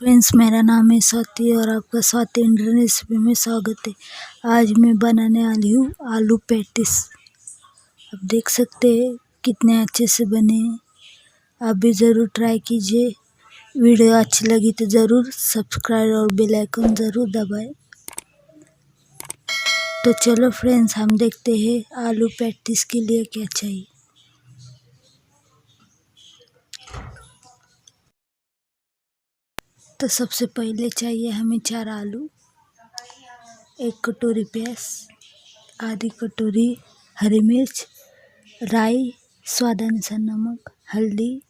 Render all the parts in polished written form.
Friends, मेरा नाम है स्वाति और आपका स्वाति इंडियन रेसिपी में स्वागत है। आज मैं बनाने वाली हूँ आलू पैटीज। आप देख सकते हैं कितने अच्छे से बने हैं। आप भी ज़रूर ट्राई कीजिए। वीडियो अच्छी लगी तो ज़रूर सब्सक्राइब और बेल आइकन ज़रूर दबाएं। तो चलो फ्रेंड्स, हम देखते हैं आलू पैटीज के लिए क्या चाहिए। तो सबसे पहले चाहिए हमें 4 आलू, 1 कटोरी प्याज, आधी कटोरी हरी मिर्च, राई, स्वादानुसार नमक, हल्दी,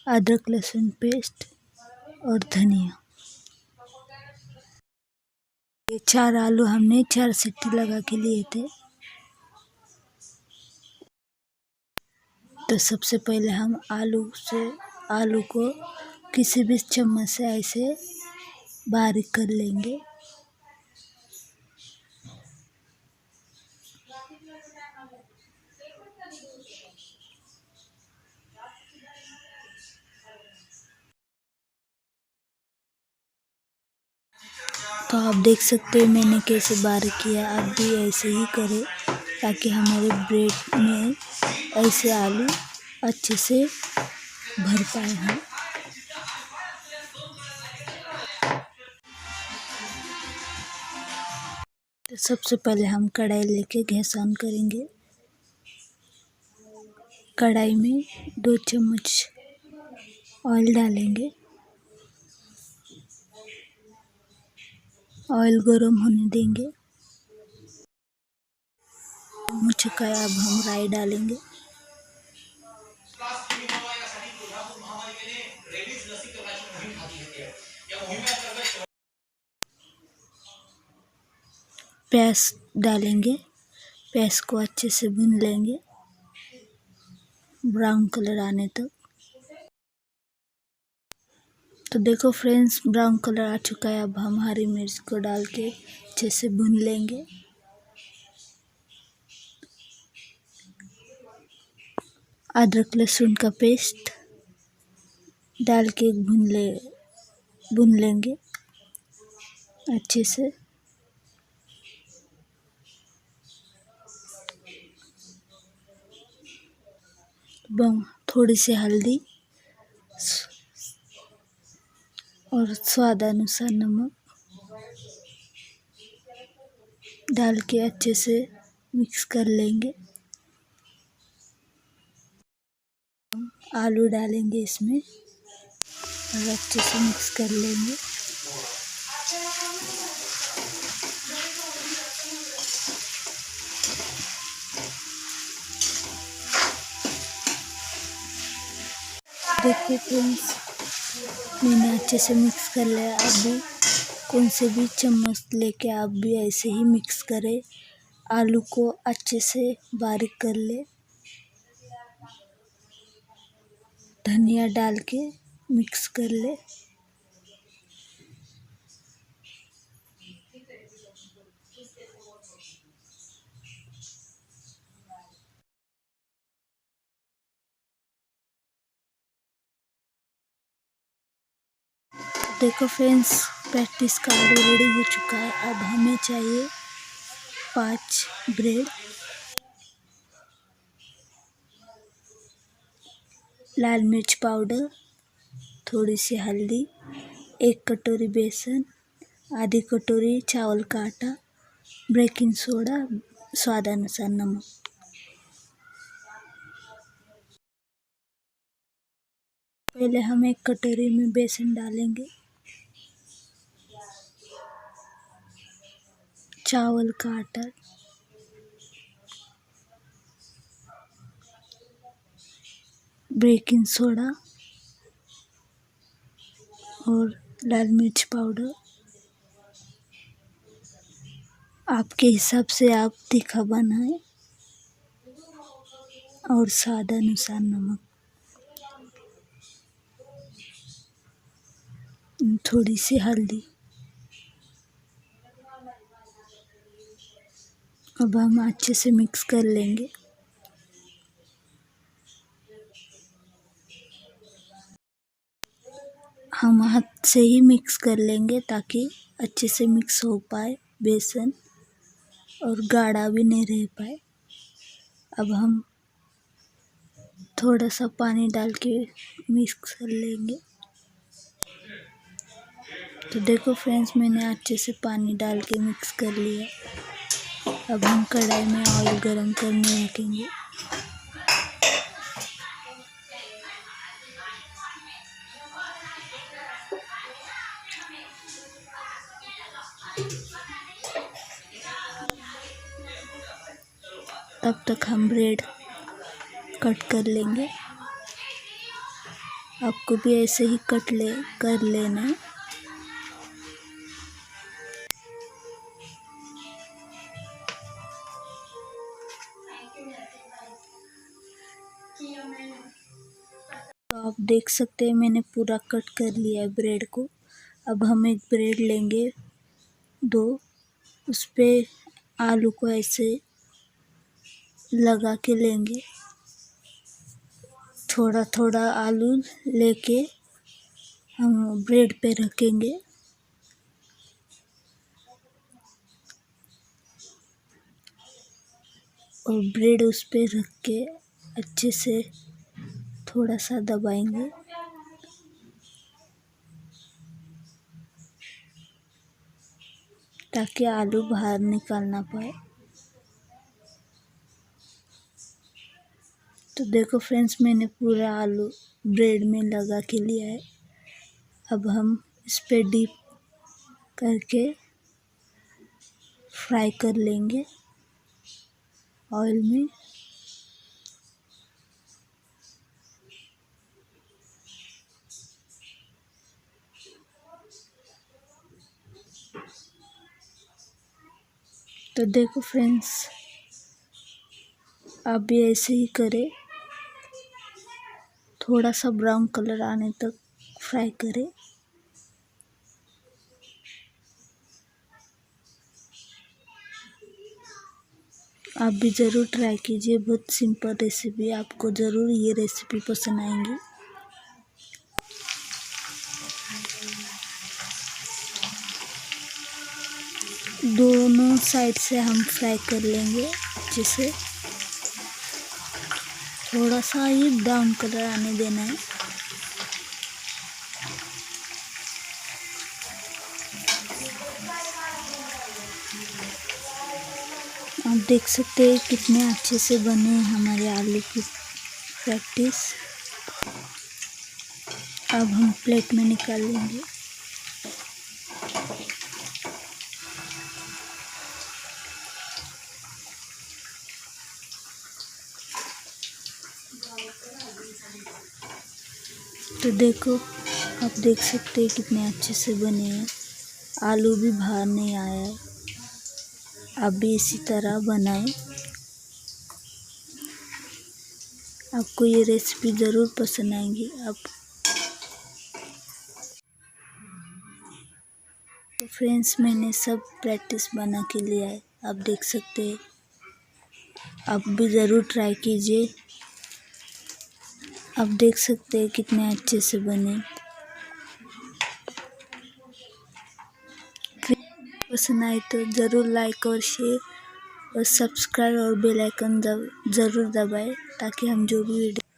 अदरक लहसुन पेस्ट और धनिया। ये 4 आलू हमने 4 सीटी लगा के लिए थे। तो सबसे पहले हम आलू को किसी भी चम्मच से ऐसे बारीक कर लेंगे। तो आप देख सकते हैं मैंने कैसे बारीक किया। आप भी ऐसे ही करें ताकि हमारे ब्रेड में ऐसे आलू अच्छे से भर पाए हम। तो सबसे पहले हम कढ़ाई लेके गैस ऑन करेंगे। कढ़ाई में 2 चम्मच ऑयल डालेंगे। ऑयल गरम होने देंगे। हो चुका है, अब हम राई डालेंगे। प्याज डालेंगे। प्याज को अच्छे से भून लेंगे ब्राउन कलर आने तक। तो देखो फ्रेंड्स, ब्राउन कलर आ चुका है। अब हम हरी मिर्च को डाल के अच्छे से भून लेंगे। अदरक लहसुन का पेस्ट डाल के भून लेंगे अच्छे से। थोड़ी सी हल्दी और स्वाद अनुसार नमक डाल के अच्छे से मिक्स कर लेंगे। आलू डालेंगे इसमें और अच्छे से मिक्स कर लेंगे। देखिए फ्रेंड्स, मैंने अच्छे से मिक्स कर लिया। आप भी कौन से भी चम्मच लेके आप भी ऐसे ही मिक्स करें। आलू को अच्छे से बारीक कर ले। धनिया डाल के मिक्स कर ले। देखो फ्रेंड्स, पैटीज का आलू रेडी हो चुका है। अब हमें चाहिए 5 ब्रेड, लाल मिर्च पाउडर, थोड़ी सी हल्दी, 1 कटोरी बेसन, आधी कटोरी चावल का आटा, बेकिंग सोडा, स्वादानुसार नमक। पहले हम 1 कटोरी में बेसन डालेंगे, चावल का आटा, बेकिंग सोडा और लाल मिर्च पाउडर। आपके हिसाब से आप तीखा बनाएं और स्वाद अनुसार नमक, थोड़ी सी हल्दी। अब हम अच्छे से मिक्स कर लेंगे। हम हाथ से ही मिक्स कर लेंगे ताकि अच्छे से मिक्स हो पाए बेसन और गाढ़ा भी नहीं रह पाए। अब हम थोड़ा सा पानी डाल के मिक्स कर लेंगे। तो देखो फ्रेंड्स, मैंने अच्छे से पानी डाल के मिक्स कर लिया। अब हम कढ़ाई में ऑयल गरम करने रखेंगे। तब तक हम ब्रेड कट कर लेंगे। आपको भी ऐसे ही कर लेना है। तो आप देख सकते हैं मैंने पूरा कट कर लिया है ब्रेड को। अब हम एक ब्रेड लेंगे, दो, उस पे आलू को ऐसे लगा के लेंगे। थोड़ा थोड़ा आलू लेके हम ब्रेड पे रखेंगे। और ब्रेड उस पे रख के अच्छे से थोड़ा सा दबाएंगे ताकि आलू बाहर निकल ना पाए। तो देखो फ्रेंड्स, मैंने पूरा आलू ब्रेड में लगा के लिया है। अब हम इस पे डीप करके फ्राई कर लेंगे ऑयल में। तो देखो फ्रेंड्स, आप भी ऐसे ही करें, थोड़ा सा ब्राउन कलर आने तक फ्राई करें। आप भी ज़रूर ट्राई कीजिए, बहुत सिंपल रेसिपी, आपको ज़रूर ये रेसिपी पसंद आएंगी। दोनों साइड से हम फ्राई कर लेंगे अच्छे से। थोड़ा सा ही ब्राउन कलर आने देना है। आप देख सकते हैं कितने अच्छे से बने हैं हमारे आलू की पैटीज। अब हम प्लेट में निकाल लेंगे। तो देखो, आप देख सकते हैं कितने अच्छे से बने हैं, आलू भी बाहर नहीं आया है। आप भी इसी तरह बनाएं। आपको ये रेसिपी ज़रूर पसंद आएंगी। तो फ्रेंड्स, मैंने सब प्रैक्टिस बना के लिया है, आप देख सकते हैं। आप भी ज़रूर ट्राई कीजिए। आप देख सकते हैं कितने अच्छे से बने। पसंद आए तो ज़रूर लाइक और शेयर और सब्सक्राइब और बेल आइकन ज़रूर दबाएं ताकि हम जो भी वीडियो